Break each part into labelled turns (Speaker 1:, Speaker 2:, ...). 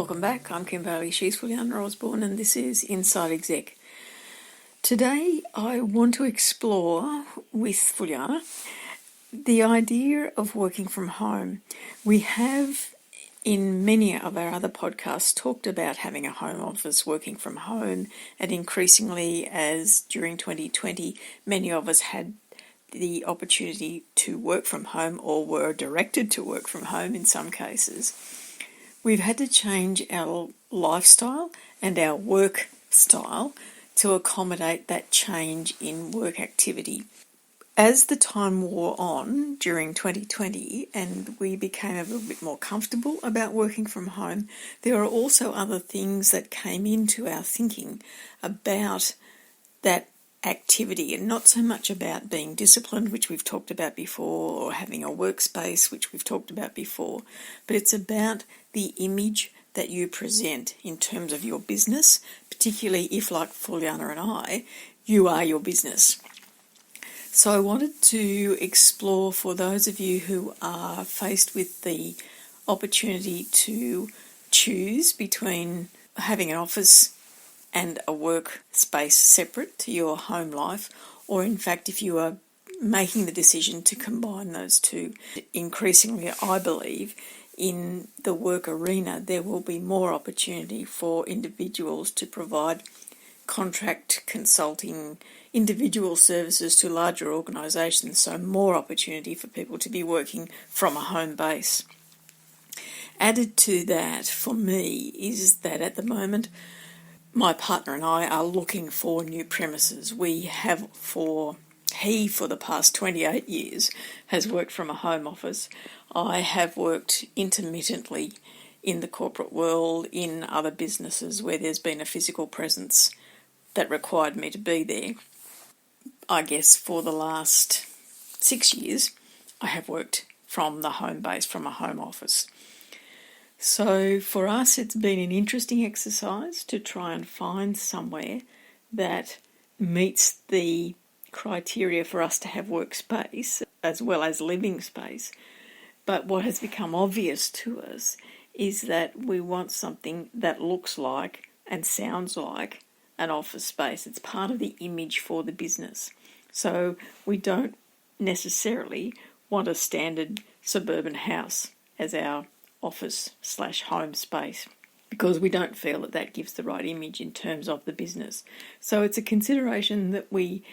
Speaker 1: Welcome back. I'm Kim She's Fulyana Osborne, and this is Inside Exec. Today I want to explore with Fulyana the idea of working from home. We have in many of our other podcasts talked about having a home office, working from home, and increasingly as during 2020 many of us had the opportunity to work from home or were directed to work from home in some cases. We've had to change our lifestyle and our work style to accommodate that change in work activity. As the time wore on during 2020 and we became a little bit more comfortable about working from home, there are also other things that came into our thinking about that activity, and not so much about being disciplined, which we've talked about before, or having a workspace, which we've talked about before, but it's about the image that you present in terms of your business, particularly if, like Fulyana and I, you are your business. So I wanted to explore, for those of you who are faced with the opportunity to choose between having an office and a work space separate to your home life, or in fact if you are making the decision to combine those two. Increasingly, I believe, in the work arena there will be more opportunity for individuals to provide contract consulting, individual services to larger organisations, so more opportunity for people to be working from a home base. Added to that, for me, is that at the moment my partner and I are looking for new premises. He for the past 28 years has worked from a home office. I have worked intermittently in the corporate world, in other businesses where there's been a physical presence that required me to be there. I guess for the last 6 years I have worked from the home base, from a home office. So for us, it's been an interesting exercise to try and find somewhere that meets the criteria for us to have workspace as well as living space. But what has become obvious to us is that we want something that looks like and sounds like an office space. It's part of the image for the business. So we don't necessarily want a standard suburban house as our office/home space, because we don't feel that that gives the right image in terms of the business. So it's a consideration that we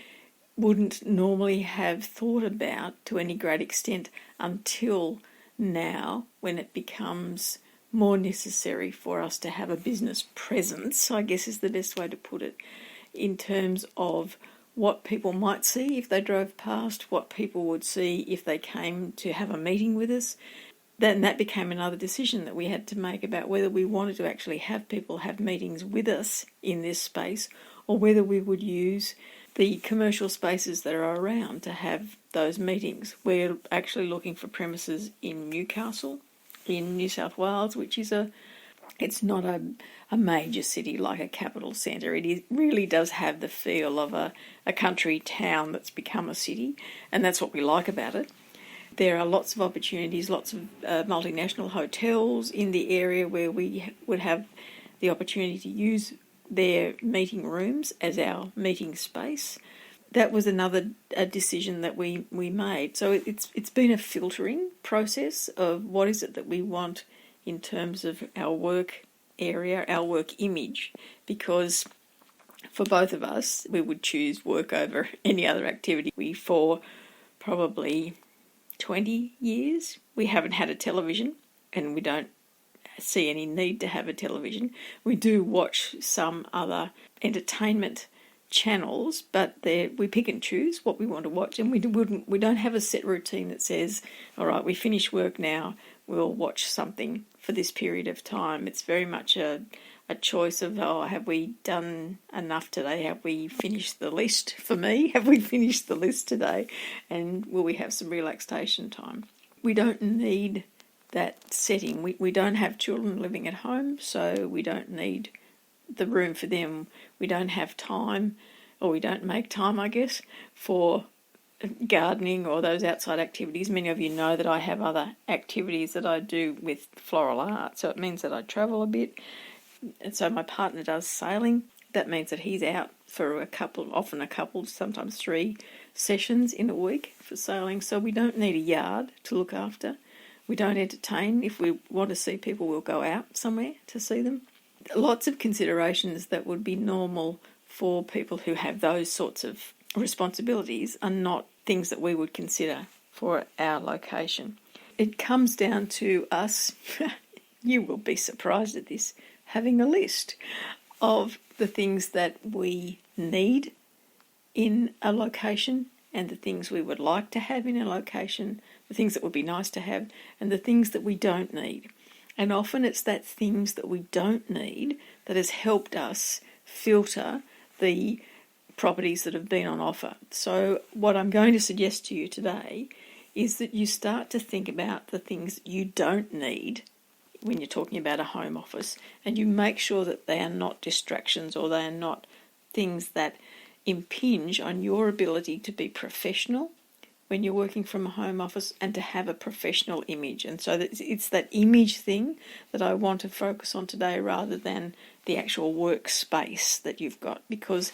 Speaker 1: wouldn't normally have thought about to any great extent until now, when it becomes more necessary for us to have a business presence, I guess is the best way to put it, in terms of what people might see if they drove past, what people would see if they came to have a meeting with us. Then that became another decision that we had to make about whether we wanted to actually have people have meetings with us in this space, or whether we would use the commercial spaces that are around to have those meetings. We're actually looking for premises in Newcastle, in New South Wales, which is it's not a major city like a capital centre. It really does have the feel of a country town that's become a city, and that's what we like about it. There are lots of opportunities, lots of multinational hotels in the area where we would have the opportunity to use their meeting rooms as our meeting space. That was another decision that we made. So it's been a filtering process of what is it that we want in terms of our work area, our work image, because for both of us, we would choose work over any other activity. For probably 20 years, we haven't had a television, and we don't see any need to have a television. We do watch some other entertainment channels, but we pick and choose what we want to watch, and we don't have a set routine that says, all right, we finish work now, we'll watch something for this period of time. It's very much a choice of, have we done enough today? Have we finished the list? For me, have we finished the list today? And will we have some relaxation time? We don't need that setting. We don't have children living at home, so we don't need the room for them. We don't have time, or we don't make time, I guess, for gardening or those outside activities. Many of you know that I have other activities that I do with floral art, so it means that I travel a bit. And so my partner does sailing. That means that he's out for often a couple, sometimes 3 sessions in a week for sailing. So we don't need a yard to look after. We don't entertain. If we want to see people, we'll go out somewhere to see them. Lots of considerations that would be normal for people who have those sorts of responsibilities are not things that we would consider for our location. It comes down to us, you will be surprised at this, having a list of the things that we need in a location and the things we would like to have in a location, the things that would be nice to have, and the things that we don't need. And often it's that things that we don't need that has helped us filter the properties that have been on offer. So what I'm going to suggest to you today is that you start to think about the things you don't need when you're talking about a home office, and you make sure that they are not distractions or they are not things that impinge on your ability to be professional when you're working from a home office and to have a professional image. And so it's that image thing that I want to focus on today rather than the actual workspace that you've got, because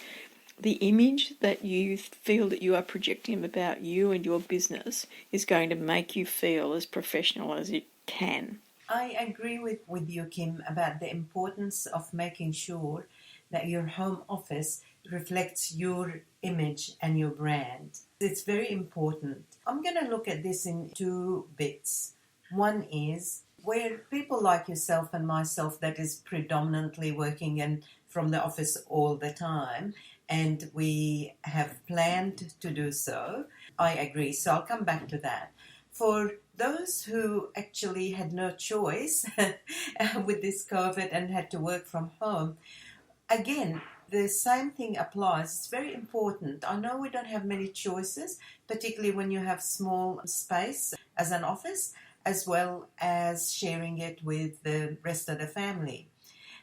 Speaker 1: the image that you feel that you are projecting about you and your business is going to make you feel as professional as it can.
Speaker 2: I agree with you, Kim, about the importance of making sure that your home office reflects your image and your brand. It's very important. I'm going to look at this in 2 bits. One is where people like yourself and myself that is predominantly working from the office all the time, and we have planned to do so. I agree. So I'll come back to that. For those who actually had no choice with this COVID and had to work from home, again, the same thing applies. It's very important. I know we don't have many choices, particularly when you have small space as an office, as well as sharing it with the rest of the family.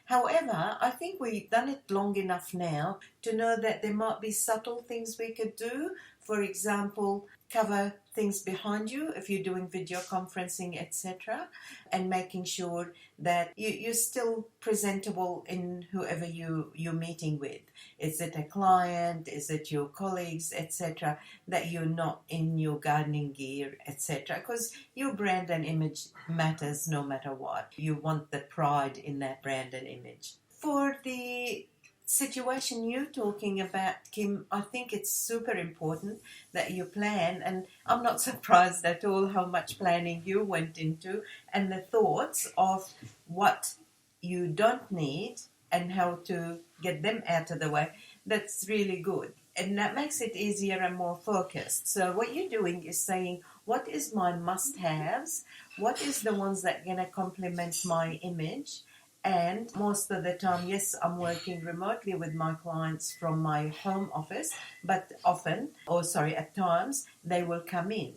Speaker 2: However, I think we've done it long enough now to know that there might be subtle things we could do. For example, cover things behind you if you're doing video conferencing, etc., and making sure that you're still presentable in whoever you're meeting with. Is it a client? Is it your colleagues, etc., that you're not in your gardening gear, etc., because your brand and image matters no matter what. You want the pride in that brand and image. For the situation you're talking about, Kim, I think it's super important that you plan, and I'm not surprised at all how much planning you went into and the thoughts of what you don't need and how to get them out of the way. That's really good, and that makes it easier and more focused. So what you're doing is saying, what is my must-haves? What is the ones that are going to complement my image? And most of the time, yes, I'm working remotely with my clients from my home office, but at times, they will come in.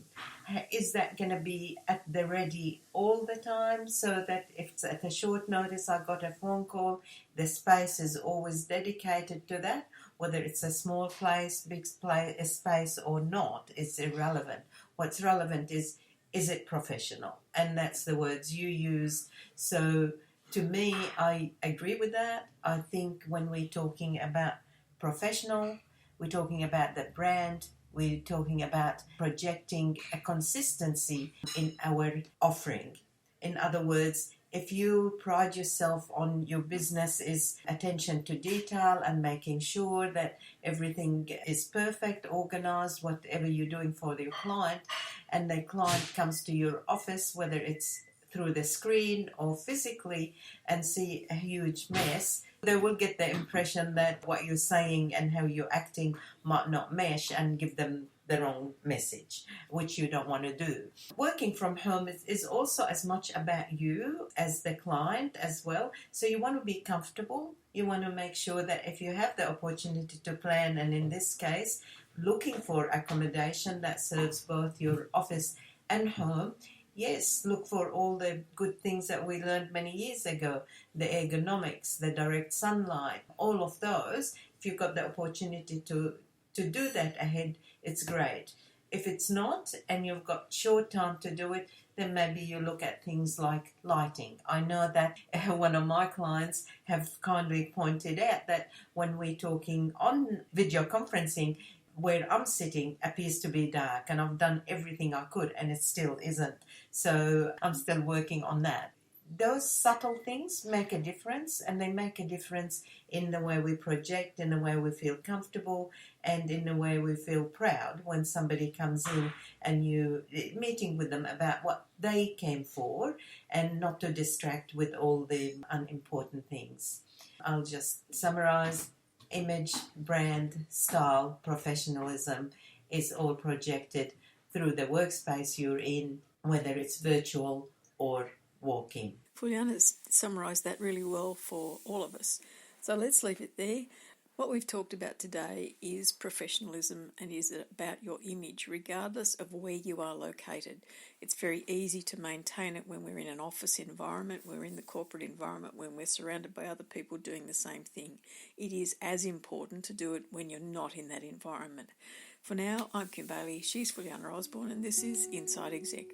Speaker 2: Is that going to be at the ready all the time, so that if it's at a short notice I got a phone call, the space is always dedicated to that? Whether it's a small place, big space or not, it's irrelevant. What's relevant is it professional? And that's the words you use. So to me, I agree with that. I think when we're talking about professional, we're talking about the brand, we're talking about projecting a consistency in our offering. In other words, if you pride yourself on your business is attention to detail and making sure that everything is perfect, organized, whatever you're doing for your client, and the client comes to your office, whether it's through the screen or physically, and see a huge mess, they will get the impression that what you're saying and how you're acting might not mesh and give them the wrong message, which you don't want to do. Working from home is also as much about you as the client as well. So you want to be comfortable. You want to make sure that if you have the opportunity to plan, and in this case, looking for accommodation that serves both your office and home, yes, look for all the good things that we learned many years ago, the ergonomics, the direct sunlight, all of those. If you've got the opportunity to do that ahead, it's great. If it's not, and you've got short time to do it, then maybe you look at things like lighting. I know that one of my clients have kindly pointed out that when we're talking on video conferencing, where I'm sitting appears to be dark, and I've done everything I could and it still isn't. So I'm still working on that. Those subtle things make a difference, and they make a difference in the way we project, in the way we feel comfortable, and in the way we feel proud when somebody comes in and you meeting with them about what they came for, and not to distract with all the unimportant things. I'll just summarize: image, brand, style, professionalism is all projected through the workspace you're in, whether it's virtual or walking.
Speaker 1: Fulyana's summarised that really well for all of us. So let's leave it there. What we've talked about today is professionalism and is about your image, regardless of where you are located. It's very easy to maintain it when we're in an office environment, we're in the corporate environment, when we're surrounded by other people doing the same thing. It is as important to do it when you're not in that environment. For now, I'm Kim Bailey, she's Fulyana Osborne, and this is Inside Exec.